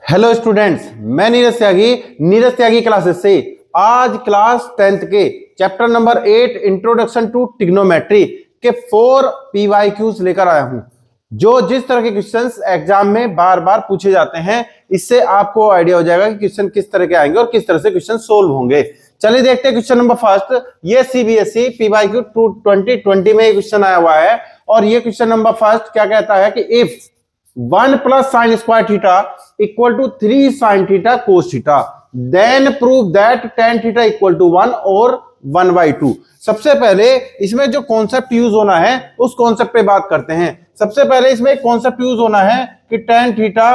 Hello students, मैं नीरज त्यागी classes से आज क्लास 10th के chapter number 8 introduction to trigonometry के 4 PYQs लेकर आया हूं, जो जिस तरह के क्वेश्चंस एग्जाम में बार बार पूछे जाते हैं। इससे आपको आइडिया हो जाएगा कि क्वेश्चन किस तरह के आएंगे और किस तरह से क्वेश्चन सोल्व होंगे। चलिए देखते हैं क्वेश्चन नंबर फर्स्ट। ये CBSE PYQ 2020 में क्वेश्चन आया हुआ है और ये क्वेश्चन नंबर फर्स्ट क्या कहता है कि if 1 plus sin square theta equal to 3 sin theta cos theta, then prove that tan theta equal to 1 और 1/2। सबसे पहले इसमें जो कॉन्सेप्ट यूज होना है उस कॉन्सेप्ट पे बात करते हैं। सबसे पहले इसमें एक कॉन्सेप्ट यूज होना है कि tan थीटा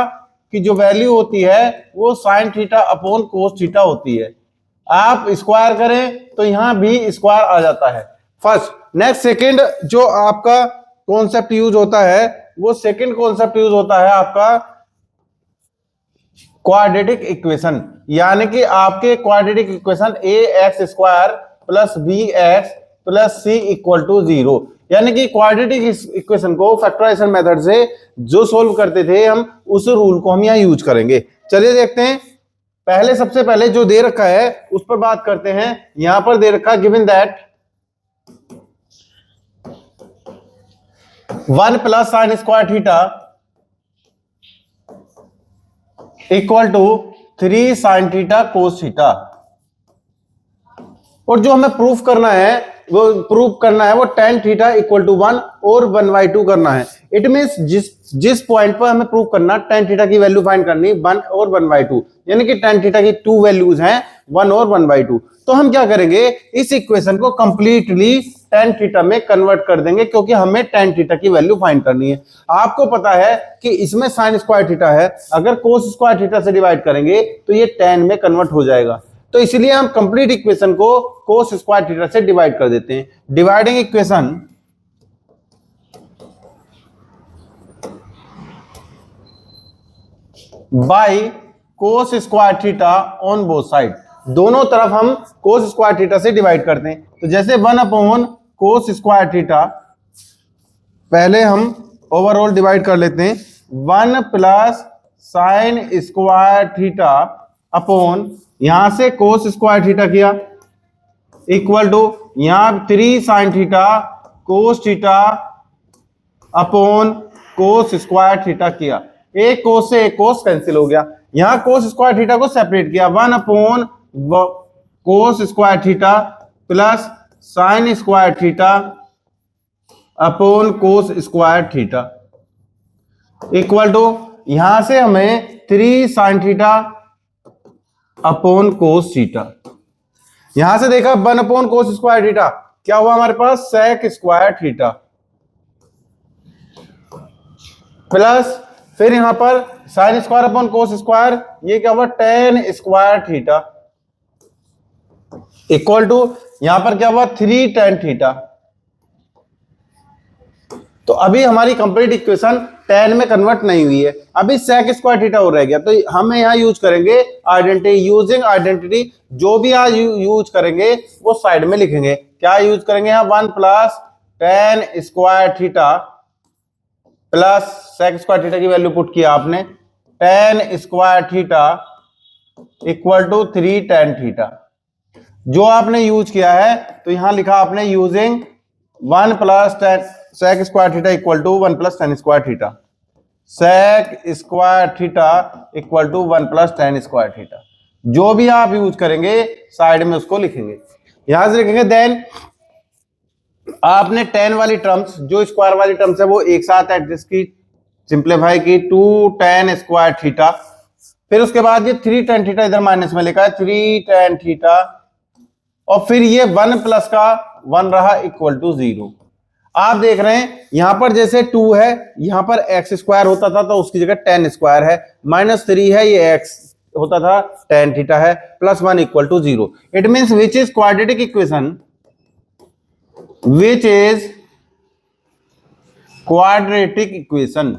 की जो वैल्यू होती है वो sin theta upon cos theta होती है। आप स्क्वायर करें तो यहां भी स्क्वायर आ जाता है। फर्स्ट, नेक्स्ट, सेकेंड जो आपका कॉन्सेप्ट यूज होता है वो सेकंड कॉन्सेप्ट यूज होता है आपका क्वाड्रेटिक इक्वेशन, यानी कि आपके quadratic equation ax² plus bx plus c equal to 0, यानी कि क्वाड्रेटिक इक्वेशन को फैक्टराइजेशन मेथड से जो सोल्व करते थे हम, उस रूल को हम यहां यूज करेंगे। चलिए देखते हैं। पहले सबसे पहले जो दे रखा है उस पर बात करते हैं। यहां पर दे रखा given that 1 plus sin square theta equal to 3 sin theta cos theta, और जो हमें प्रूफ करना है वो tan थीटा इक्वल टू 1 और 1/2 करना है। इट मींस जिस पॉइंट पर हमें प्रूफ करना tan थीटा की वैल्यू फाइंड करनी 1 और 1/2, यानी कि tan थीटा की 2 वैल्यूज हैं 1 और 1/2। तो हम क्या करेंगे, इस इक्वेशन को कंप्लीटली tan थीटा में कन्वर्ट कर देंगे, क्योंकि हमें tan थीटा की वैल्यू फाइंड करनी है। आपको पता है कि इसमें sin स्क्वायर थीटा है, अगर cos स्क्वायर थीटा से डिवाइड करेंगे तो ये tan में कन्वर्ट हो जाएगा। तो इसलिए हम कंप्लीट इक्वेशन को cos स्क्वायर थीटा से डिवाइड कर देते हैं। Dividing equation by cos square theta on both side, दोनों तरफ हम cos स्क्वायर थीटा से डिवाइड करते हैं। तो जैसे 1 अपॉन cos स्क्वायर थीटा, पहले हम ओवरऑल डिवाइड कर लेते हैं। 1 plus sine square theta upon, यहां से cos स्क्वायर थीटा किया, इक्वल टू यहां 3 sine theta cos theta upon cos square theta किया। एक cos से एक cos कैंसिल हो गया। यहां cos स्क्वायर थीटा को सेपरेट किया, 1 upon cos square theta plus sine square theta upon cos square theta, equal to यहां से हमें 3 sine theta upon cos theta. यहां से देखा 1 अपॉन cos स्क्वायर थीटा, क्या हुआ हमारे पास sec स्क्वायर थीटा, प्लस फिर यहां पर sine square upon cos square, ये क्या हुआ tan square theta, equal to यहां पर क्या हुआ 3 tan थीटा। तो अभी हमारी कंप्लीट इक्वेशन tan में कन्वर्ट नहीं हुई है, अभी sec स्क्वायर थीटा हो रह गया। तो हम यहां यूज करेंगे आइडेंटिटी, यूजिंग आइडेंटिटी। जो भी आज यूज करेंगे वो साइड में लिखेंगे। क्या यूज करेंगे यहां, 1 plus tan square theta plus sec square theta की वैल्यू पुट किया आपने, tan square theta equal to 3 tan theta. जो आपने यूज किया है तो यहां लिखा आपने using 1 plus sec square theta equal to 1 plus tan square theta, sec square theta equal to 1 plus tan square theta. जो भी आप यूज करेंगे साइड में उसको लिखेंगे। यहां से लिखेंगे देन आपने tan वाली टर्म्स, जो स्क्वायर वाली टर्म्स है वो एक साथ एडजस्ट की, सिंप्लीफाई की, 2 tan स्क्वायर थीटा, फिर उसके बाद ये 3 tan थीटा इधर माइनस में लिखा है 3 tan थीटा, और फिर ये 1 प्लस का 1 रहा इक्वल टू 0। आप देख रहे हैं यहां पर जैसे 2 है, यहां पर x स्क्वायर होता था तो उसकी जगह tan स्क्वायर है, -3 है, ये x होता था, tan थीटा है, plus 1 equal to 0। It means which is quadratic equation, which is quadratic equation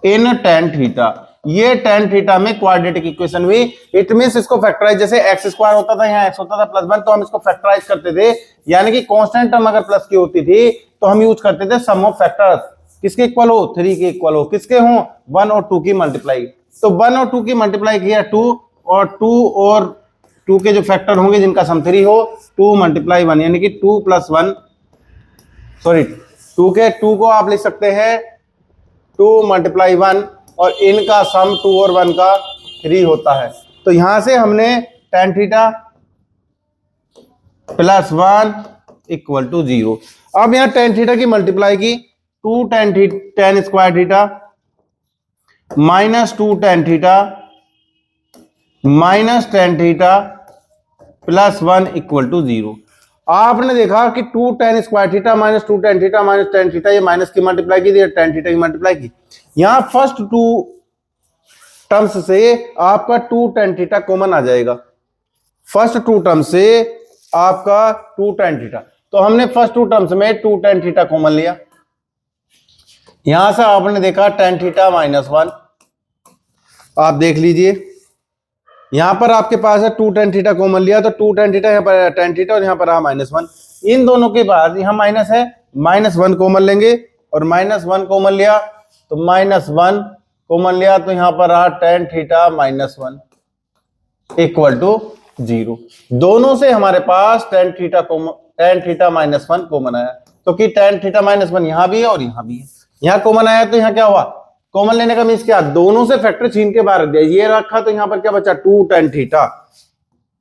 in tan theta. ये tan थीटा में क्वाड्रेटिक इक्वेशन हुई। इट मींस इसको फैक्टराइज, जैसे x स्क्वायर होता था, यहाँ x होता था +1, तो हम इसको फैक्टराइज करते थे, यानी कि कांस्टेंट टर्म अगर प्लस की होती थी तो हम यूज करते थे सम ऑफ फैक्टर्स। किसके इक्वल हो, 3 के इक्वल हो, किसके हो, 1 और 2 की मल्टीप्लाई। तो 1 और 2 की मल्टीप्लाई किया 2 और 2 के जो फैक्टर होंगे जिनका सम 3 हो, 2 मल्टीप्लाई 1 यानी कि 2 प्लस 1, सॉरी 2 के 2 को आप लिख सकते हैं 2 मल्टीप्लाई 1 और इनका सम 2 और 1 का 3 होता है। तो यहां से हमने tan theta plus 1 equal to 0। अब यहां tan थीटा की मल्टीप्लाई की 2 tan square theta minus 2 tan theta minus tan theta plus 1 equal to 0। आपने देखा कि 2 tan square theta minus 2 tan theta minus tan theta, ये माइनस की मल्टीप्लाई की, tan थीटा की मल्टीप्लाई की। यहां फर्स्ट 2 टर्म्स से आपका 2 tan थीटा कॉमन आ जाएगा, फर्स्ट 2 टर्म से आपका 2 tan थीटा। तो हमने फर्स्ट 2 टर्म्स में 2 tan थीटा कॉमन लिया, यहां से आपने देखा tan थीटा माइनस 1, आप देख लीजिए यहां पर आपके पास है 2 tan थीटा कॉमन लिया, तो 2 tan थीटा, यहां पर tan थीटा और यहां पर माइनस 1, इन दोनों के बाद यहां माइनस है, माइनस 1 कॉमन लेंगे और माइनस 1 कॉमन लिया तो माइनस 1 कॉमन लिया तो यहां पर रहा tan theta minus 1 equal to 0। दोनों से हमारे पास tan थीटा माइनस 1 कॉमन आया, तो कि tan थीटा माइनस 1 यहां भी है और यहां भी है, यहां कॉमन आया तो यहां क्या हुआ, कॉमन लेने का मीन्स क्या, दोनों से फैक्टर छीन के बाहर दिया, ये रखा तो यहां पर क्या बचा 2 tan थीटा,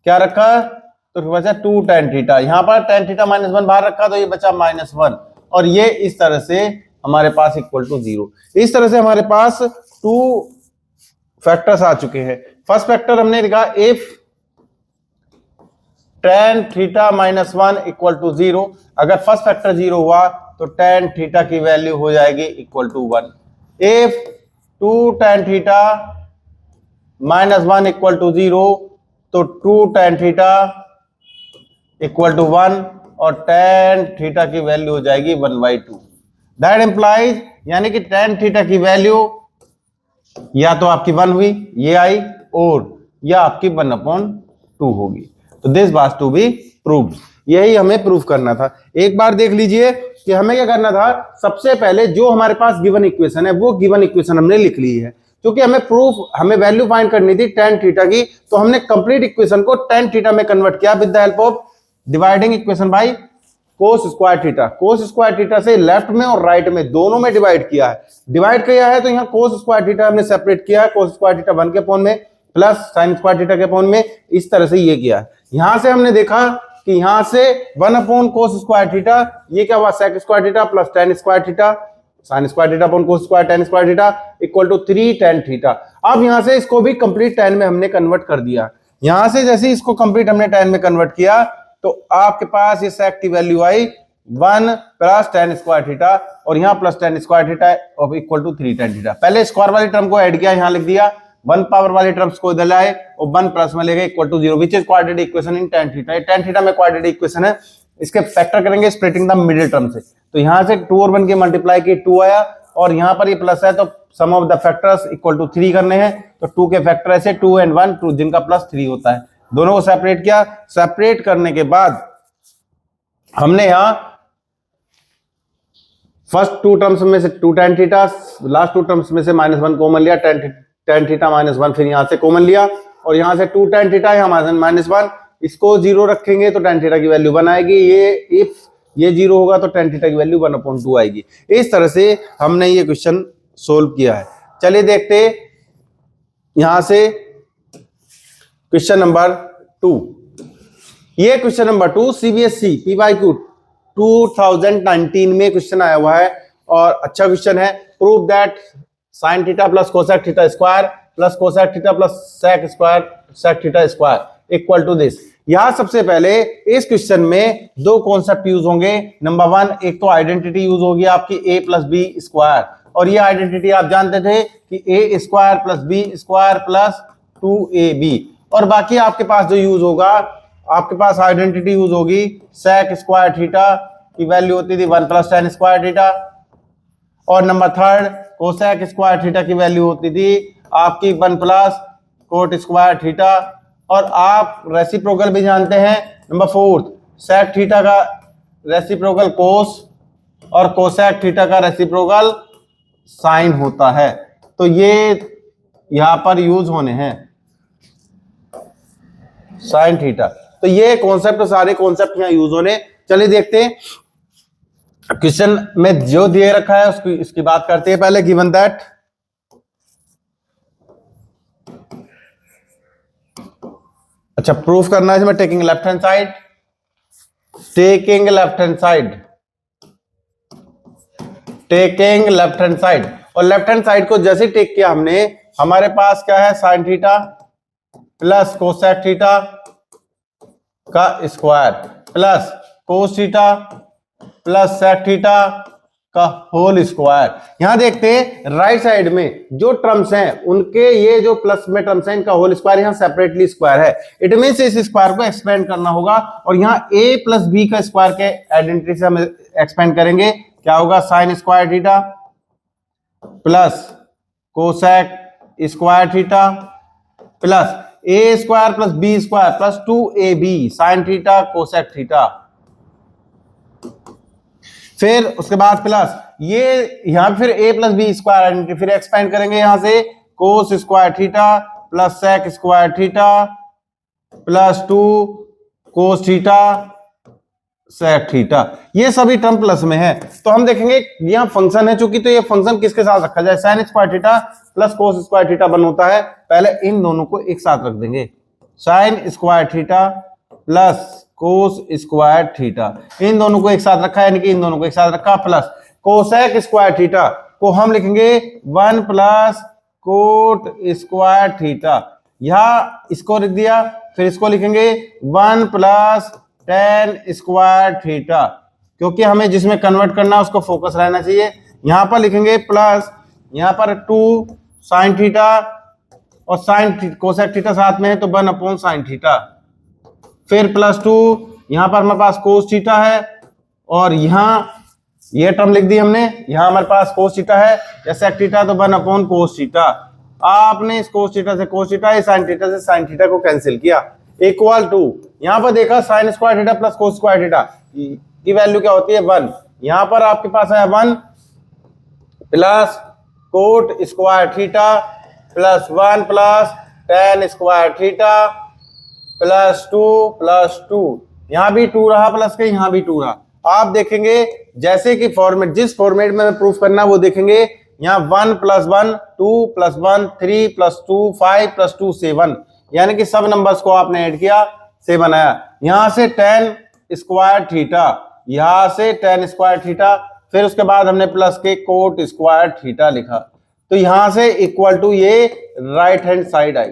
क्या रखा तो बचा 2 tan थीटा, यहां पर tan थीटा माइनस 1 बाहर रखा तो ये बचा माइनस 1, और ये इस तरह से हमारे पास इक्वल टू 0। इस तरह से हमारे पास 2 फैक्टर्स आ चुके हैं। फर्स्ट फैक्टर हमने लिखा if tan theta minus 1 equal to 0, अगर फर्स्ट फैक्टर 0 हुआ तो tan थीटा की वैल्यू हो जाएगी equal to 1। If 2 tan theta minus 1 equal to 0, तो 2 tan थीटा इक्वल टू 1 और tan थीटा की वैल्यू हो जाएगी 1/2। दैट इंप्लाइज, यानी कि tan थीटा की वैल्यू या तो आपकी 1 हुई, ये आई, और या आपकी 1/2 होगी। तो this was to be proved, यही हमें प्रूव करना था। एक बार देख लीजिए कि हमें क्या करना था, सबसे पहले जो हमारे पास गिवन इक्वेशन है वो गिवन इक्वेशन हमने लिख ली है, क्योंकि हमें वैल्यू फाइंड करनी थी tan थीटा की, तो हमने कंप्लीट इक्वेशन को tan थीटा में कन्वर्ट किया with the help of dividing equation by cos square theta. Cos square theta से लेफ्ट में और राइट में दोनों में डिवाइड किया है, तो यहाँ कोस स्क्वायर थीटा हमने सेपरेट किया है, कोस स्क्वायर थीटा 1 के अपॉन में प्लस साइन स्क्वायर थीटा के अपॉन में, इस तरह से ये किया है। यहां से हमने देखा कि यहां से 1 अपॉन कोस स्क्वायर थीटा, ये क्या हुआ sec square theta plus tan square theta sine square theta upon cos square tan square theta equal to 3 tan theta. अब यहां से इसको भी कंप्लीट tan में हमने कन्वर्ट कर दिया, यहां से जैसे इसको कंप्लीट हमने tan में कन्वर्ट किया तो आपके पास ये सेक की वैल्यू आई 1 प्लस tan स्क्वायर थीटा और यहाँ plus tan square theta equal to 3 tan theta. पहले स्क्वायर वाली टर्म को ऐड किया, यहाँ लिख दिया, 1 पावर वाली टर्म्स को इधर लाए और 1 प्लस में ले गए equal to 0 which is quadratic equation in tan theta. tan theta में क्वाड्रेटिक इक्वेशन है, इसके फैक्टर करेंगे स्प्लिटिंग द मिडिल टर्म से, तो यहां से 2 और 1 की मल्टीप्लाई की 2 आया और यहां पर ये प्लस है तो sum of the factors equal to 3 करने हैं, तो 2 के फैक्टर ऐसे 2 and 1 2 जिनका प्लस 3 होता है, दोनों को सेपरेट किया। सेपरेट करने के बाद हमने यहां फर्स्ट 2 टर्म्स में से 2 tan थीटा, लास्ट 2 टर्म्स में से -1 कॉमन लिया, tan थीटा -1 फिर यहां से कॉमन लिया और यहां से 2 tan थीटा यहां -1, इसको 0 रखेंगे तो tan थीटा की वैल्यू 1 आएगी, ये इफ ये 0 होगा तो tan थीटा की वैल्यू 1/2 आएगी। इस तरह से हमने ये क्वेश्चन सोल्व किया है। चलिए देखते यहां से क्वेश्चन नंबर 2। ये क्वेश्चन नंबर 2 CBSE PYQ 2019 में क्वेश्चन आया हुआ है और अच्छा क्वेश्चन है। Prove that sin theta plus cosec theta square plus cosec theta plus sec theta square equal to this. यहां सबसे पहले इस क्वेश्चन में 2 कॉन्सेप्ट यूज होंगे। नंबर 1, एक तो आइडेंटिटी यूज होगी आपकी a प्लस बी स्क्वायर, और ये आइडेंटिटी आप जानते थे कि a square plus B square plus 2ab, और बाकी आपके पास जो यूज होगा, आपके पास आइडेंटिटी यूज होगी सेक स्क्वायर थीटा की वैल्यू होती थी 1 प्लस tan स्क्वायर थीटा, और नंबर 3 कोसेक स्क्वायर थीटा की वैल्यू होती थी आपकी 1 प्लस कोट स्क्वायर थीटा, और आप रेसिप्रोकल भी जानते हैं। नंबर 4 सेक थीटा का रेसिप्रोकल कोस और कोसेक थीटा का रेसिप्रोकल साइन होता है। तो ये यहां पर यूज होने हैं साइन थीटा। तो ये कॉन्सेप्ट, सारे कॉन्सेप्ट यहां यूज होने। चलिए देखते हैं क्वेश्चन में जो दिए रखा है उसकी इसकी बात करते हैं पहले। गिवन दैट अच्छा प्रूफ करना है इसमें taking left hand side, taking left hand side, taking left hand side. और लेफ्ट हैंड साइड को जैसे टेक किया हमने, हमारे पास क्या है sine theta plus cosec theta का square plus cos theta plus sec theta का होल स्क्वायर। यहां देखते हैं राइट साइड में जो टर्म्स हैं उनके ये जो प्लस में टर्म्स हैं इनका होल स्क्वायर यहां सेपरेटली स्क्वायर है। इट मींस इस स्क्वायर को एक्सपेंड करना होगा और यहां a प्लस बी का स्क्वायर के आइडेंटिटी से हम एक्सपेंड करेंगे। क्या होगा sine square theta plus cosec square theta plus a square plus B square plus 2ab sine theta cosec theta. फिर उसके बाद प्लस ये यहां फिर a plus B square identity फिर एक्सपेंड करेंगे यहां से कोस square theta plus sec square theta plus 2 cos theta sec theta. ये सभी टर्म प्लस में है। तो हम देखेंगे यहां फंक्शन है चूंकि, तो ये फंक्शन किसके साथ रखा जाए, sign square theta plus cos square theta बन होता है। पहले इन दोनों को एक साथ रख देंगे, sine square theta plus cos square theta. इन दोनों को एक साथ रखा है, यानी कि इन दोनों को एक साथ रखा प्लस कोसेक स्क्वायर थीटा को हम लिखेंगे 1 प्लस कोट स्क्वायर थीटा। यहां इसको लिख दिया, फिर इसको लिखेंगे 1 प्लस टेन स्क्वायर थीटा, क्योंकि हमें जिसमें कन्वर्ट करना है उसको फोकस रहना चाहिए। यहां पर लिखेंगे प्लस यहां पर 2 साइन थीटा और साइन कोसेक थीटा साथ में है तो 1 अपॉन साइन थीटा, फिर प्लस 2 यहां पर हमारे पास कोस थीटा है और यहां ये टर्म लिख दी हमने, यहां हमारे पास कोस थीटा है या सेक थीटा तो 1 अपॉन कोस थीटा। आपने इस कोस थीटा से कोस थीटा, साइन थीटा से साइन थीटा को कैंसिल किया, इक्वल टू यहां पर देखा sign square theta plus cos square theta की वैल्यू क्या होती है 1। यहां पर आपके पास है 1 plus coat square theta plus 1 plus ten square theta plus 2 यहां भी 2 रहा प्लस के, यहां भी 2 रहा। आप देखेंगे जैसे कि फॉर्मेट, जिस फॉर्मेट में प्रूफ करना वो देखेंगे। यहां 1 प्लस 1 2 प्लस 1 3 प्लस 2 5 प्लस 2 7, यानी कि सब नंबर्स को आपने ऐड किया 7 आया। यहां से टेन स्क्वायर थीटा, यहां से टेन स्क्वायर थीटा, फिर उसके बाद हमने प्लस के कोट स्क्वायर थीटा लिखा, तो यहां से इक्वल टू ये राइट हैंड साइड आई।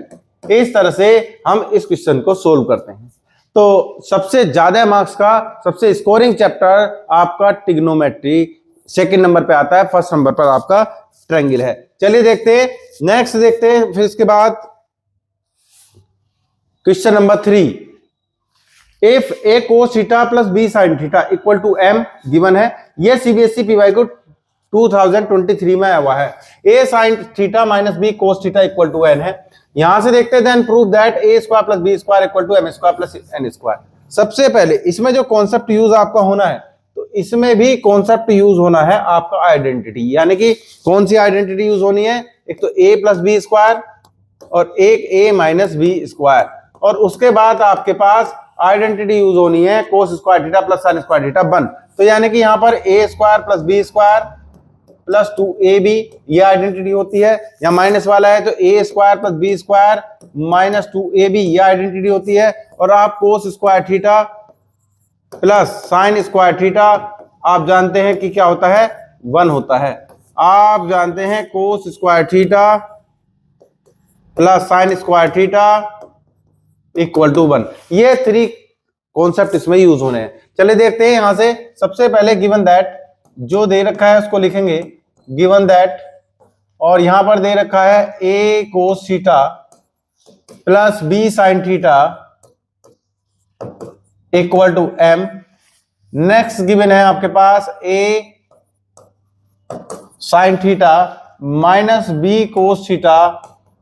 इस तरह से हम इस क्वेश्चन को सोल्व करते हैं। तो सबसे ज्यादा मार्क्स का सबसे स्कोरिंग चैप्टर आपका ट्रिग्नोमेट्री सेकंड नंबर पे आता है, फर्स्ट नंबर पर आपका ट्रायंगल है। चलिए देखते हैं नेक्स्ट, देखते हैं फिर इसके बाद question number 3। If A cos theta plus B sine theta equal to M given है। ये सीबीएसई पीवाई को 2023 में आया हुआ है। A sine theta minus B cos theta equal to N है। यहां से देखते हैं then prove that A square plus B square equal to M square plus N square. सबसे पहले इसमें जो कॉन्सेप्ट यूज आपका होना है, तो इसमें भी कॉन्सेप्ट यूज होना है आपका आइडेंटिटी, यानी कि कौन सी आइडेंटिटी यूज होनी है, एक तो ए प्लस बी स्क्वायर और एक ए माइनस बी स्क्वायर, और उसके बाद आपके पास आइडेंटिटी यूज होनी है cos square theta plus sine square theta 1। तो यानी कि यहां पर A square plus B square plus 2ab ये आइडेंटिटी होती है। या माइनस वाला है तो A square plus B square minus 2ab ये आइडेंटिटी होती है। और आप cos square theta plus sine square theta आप जानते हैं कि क्या होता है 1 होता है। आप जानते हैं cos square theta plus sine square theta equal to 1। ये 3 कॉन्सेप्ट इसमें यूज होने हैं। चलिए देखते हैं यहां से। सबसे पहले गिवन दैट जो दे रखा है उसको लिखेंगे गिवन दैट, और यहां पर दे रखा है a cos theta plus b sine theta equal to m। Next given है आपके पास a sine theta minus b cos theta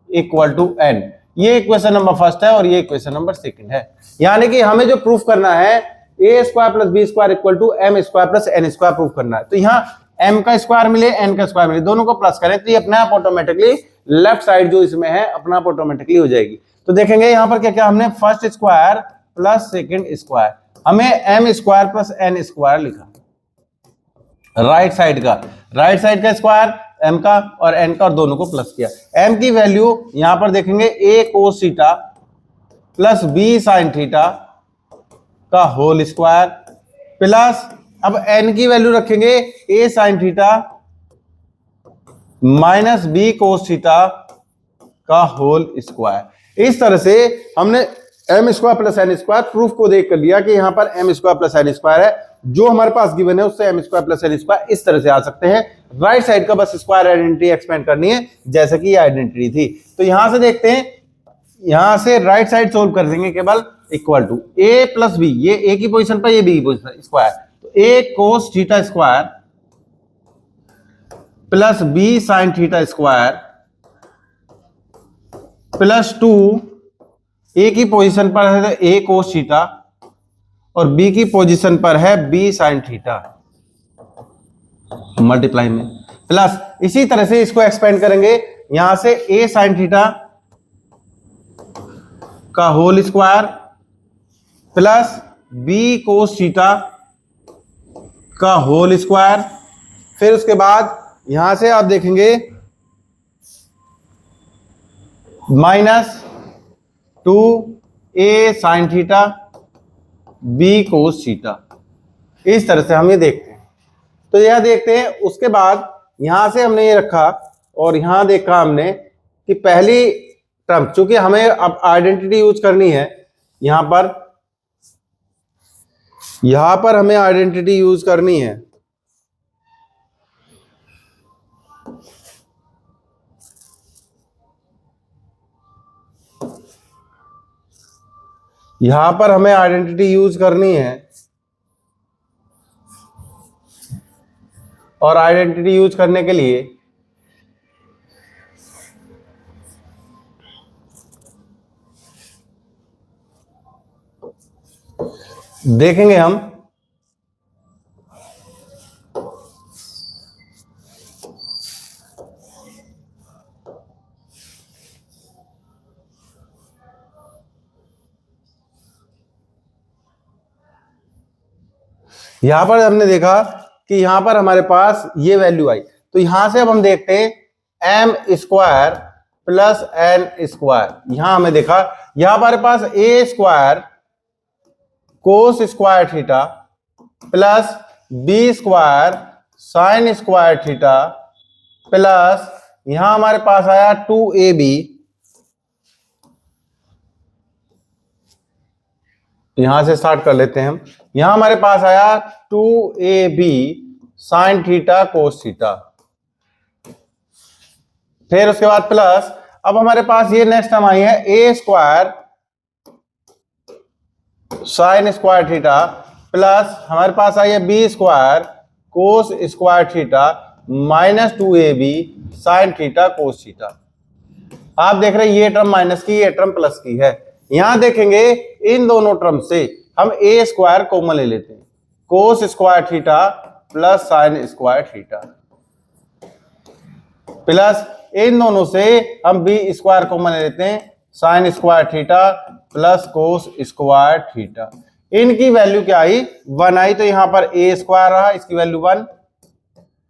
equal to n। ये इक्वेशन नंबर फर्स्ट है और ये इक्वेशन नंबर सेकंड है। यानी कि हमें जो प्रूफ करना है A square plus B square equal to M square plus N square prove करना है। तो यहाँ एम का स्क्वायर मिले एन का स्क्वायर मिले, दोनों को प्लस करें तो ये अपने आप ऑटोमेटिकली लेफ्ट साइड जो इसमें है अपना आप ऑटोमेटिकली हो जाएगी। तो देखेंगे यहाँ पर क्या क्या हमने first square plus second square, हमें M square plus N square लिखा राइट साइड का स्क्वायर एम का और एन का और दोनों को प्लस किया। एम की वैल्यू यहां पर देखेंगे A cos theta plus B sine theta का होल स्क्वायर प्लस अब एन की वैल्यू रखेंगे A sine theta minus B cos theta का होल स्क्वायर। इस तरह से हमने M square plus N square proof को देख कर लिया कि यहां पर M square plus N square है, जो हमारे पास गिवन है उससे M square plus N square इस तरह से आ सकते हैं। राइट साइड का बस स्क्वायर आइडेंटिटी एक्सपेंड करनी है जैसे कि ये आइडेंटिटी थी। तो यहां से देखते हैं, यहां से राइट साइड सोल्व कर देंगे केवल equal to A plus B, ये ए की पोजीशन पर ये बी की पोजीशन पर स्क्वायर, तो A cos theta square plus B sine theta square plus 2 A की पोजीशन पर है तो ए कोस थीटा और बी की पोजीशन पर है बी साइन थीटा मल्टीप्लाई में प्लस इसी तरह से इसको एक्सपेंड करेंगे, यहां से ए साइन थीटा का whole square plus B cos theta का होल स्क्वायर। फिर उसके बाद यहां से आप देखेंगे minus 2 A sine theta B cos theta, इस तरह से हम ये देखते हैं। तो यह देखते हैं, उसके बाद यहां से हमने ये रखा और यहां देखा हमने कि पहली टर्म, चूंकि हमें अब आइडेंटिटी यूज करनी है, यहां पर हमें आइडेंटिटी यूज करनी है। यहां पर हमें आइडेंटिटी यूज करनी है और आइडेंटिटी यूज करने के लिए देखेंगे हम यहां पर हमने देखा कि यहां पर हमारे पास ये वैल्यू आई, तो यहां से अब हम देखते हैं M square plus N square. यहां हमें देखा यहां हमारे पास A square cos square theta plus B square sine square theta plus यहां हमारे पास आया 2ab, यहां से स्टार्ट कर लेते हैं हम। यहां हमारे पास आया 2ab sine theta cos theta, फिर उसके बाद प्लस अब हमारे पास ये नेक्स्ट टर्म आई है A square sine square theta plus हमारे पास आई है B square cos square theta minus 2ab sine theta cos theta. आप देख रहे हैं ये टर्म माइनस की, ये टर्म प्लस की है। यहां देखेंगे इन दोनों टर्म से हम ए स्क्वायर कॉमन ले लेते हैं, cos square theta plus sine square theta plus इन दोनों से हम बी स्क्वायर कॉमन ले लेते हैं, sine square theta plus cos square theta. इनकी वैल्यू क्या आई 1 आई, तो यहां पर ए स्क्वायर रहा इसकी वैल्यू 1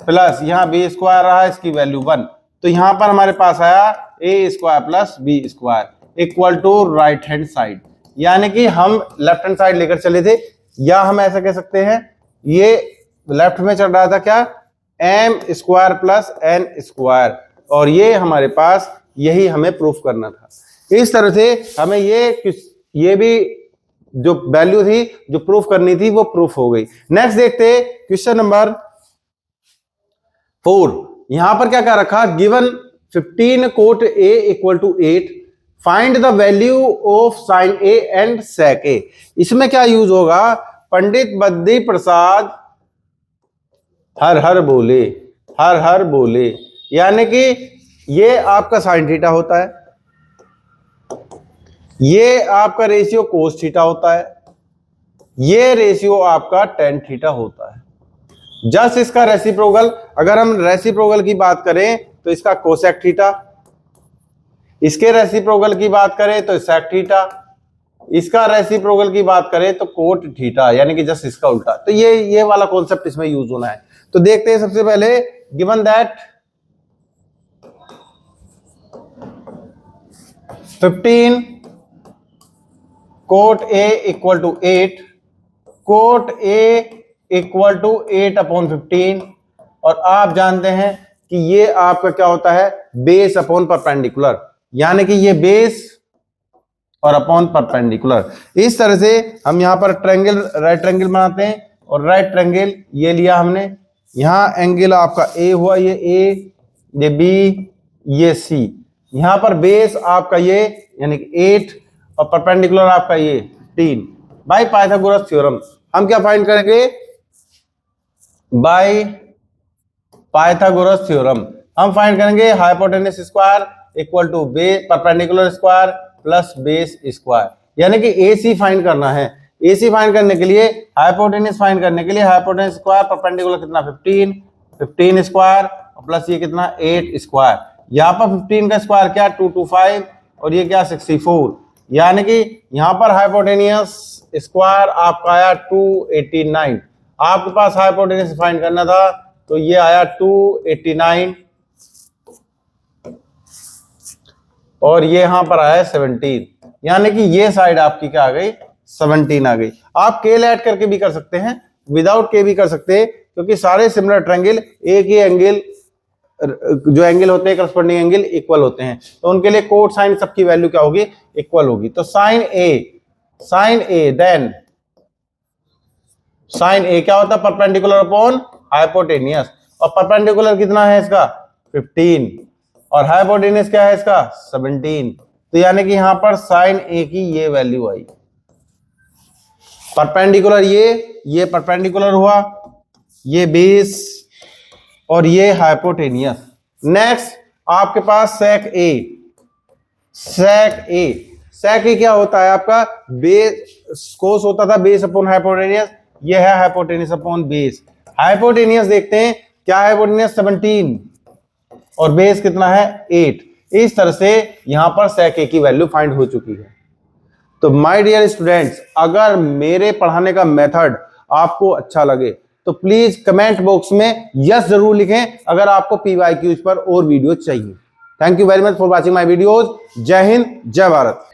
प्लस यहां बी स्क्वायर रहा इसकी वैल्यू 1, तो यहां पर हमारे पास आया A square plus B square equal to right hand side, यानी कि हम लेफ्ट हैंड साइड लेकर चले थे, या हम ऐसा कह सकते हैं ये लेफ्ट में चल रहा था क्या M square plus N square, और ये हमारे पास यही हमें प्रूफ करना था। इस तरह से हमें ये भी जो वैल्यू थी जो प्रूफ करनी थी वो प्रूफ हो गई। नेक्स्ट देखते हैं क्वेश्चन नंबर 4। यहां पर क्या क्या रखा, given 15 cot A equal to 8, find the value of sine A and sec A. इसमें क्या यूज होगा, पंडित बद्री प्रसाद हर हर बोले, हर हर बोले, यानी कि ये आपका साइन थीटा होता है, ये आपका रेशियो कोस थीटा होता है, ये रेशियो आपका tan थीटा होता है। जस्ट इसका रेसिप्रोकल, अगर हम रेसिप्रोकल की बात करें तो इसका कोसेक थीटा, इसके रेसिप्रोकल की बात करें तो सेक थीटा, इसका रेसिप्रोकल की बात करें तो कोट थीटा, यानी कि जस्ट इसका उल्टा। तो ये वाला कॉन्सेप्ट इसमें यूज होना है। तो देखते हैं सबसे पहले, given that 15 cot A equal to 8, cot A equal to 8/15, और आप जानते हैं कि ये आपका क्या होता है, बेस अपॉन परपेंडिकुलर, यानी कि ये बेस और अपॉन परपेंडिकुलर। इस तरह से हम यहां पर ट्रायंगल, राइट ट्रायंगल बनाते हैं, और राइट ट्रायंगल ये लिया हमने, यहां एंगल आपका ए हुआ, ये ए, ये बी, ये सी, यहां पर बेस आपका ये यानी कि 8 और परपेंडिकुलर आपका ये 3। बाय पाइथागोरस थ्योरम हम क्या फाइंड करेंगे, बाय पाइथागोरस थ्योरम हम फाइंड करेंगे hypotenuse square equal to base perpendicular square plus base square, यानी कि AC फाइंड करना है। AC फाइंड करने के लिए, हाइपोटेनस फाइंड करने के लिए हाइपोटेनस स्क्वायर परपेंडिकुलर कितना 15 स्क्वायर प्लस ये कितना 8 स्क्वायर। यहाँ पर 15 का स्क्वायर क्या 225 और ये क्या 64, यानी कि यहाँ पर हाइपोटेनियस स्क्वायर आपका आया 289। आपके पास हाइपोटेनस फाइंड करना था तो ये आया 289 और ये यहां पर आया 17, यानी कि ये साइड आपकी क्या आ गई 17 आ गई। आप केल ऐड करके भी कर सकते हैं, विदाउट के भी कर सकते हैं, क्योंकि सारे सिमिलर ट्रायंगल एक ही एंगल, जो एंगल होते हैं करस्पॉन्डिंग एंगल इक्वल होते हैं, तो उनके लिए कोट साइन सबकी वैल्यू क्या होगी, इक्वल होगी। तो साइन ए देन साइन ए क्या होता है, परपेंडिकुलर अपॉन हाइपोटेनियस, और परपेंडिकुलर कितना है इसका 15 और हाइपोटेनियस क्या है इसका 17, तो यानी कि यहां पर साइन ए की ये वैल्यू आई। परपेंडिकुलर ये परपेंडिकुलर हुआ, ये बेस और ये हाइपोटेनियस। नेक्स्ट आपके पास सेक ए क्या होता है आपका, बेस कोस होता था बेस अपॉन हाइपोटेनियस, ये है हाइपोटेनियस अपॉन बेस। हाइपोटेनियस देखते हैं क्या है, हाइपोटेनियस 17 और बेस कितना है 8। इस तरह से यहां पर सेक ए की वैल्यू फाइंड हो चुकी है। तो माय डियर स्टूडेंट्स, अगर मेरे पढ़ाने का मेथड आपको अच्छा लगे तो प्लीज कमेंट बॉक्स में यस जरूर लिखें अगर आपको PYQs पर और वीडियो चाहिए। Thank you very much for watching my videos. जय हिंद, जय भारत।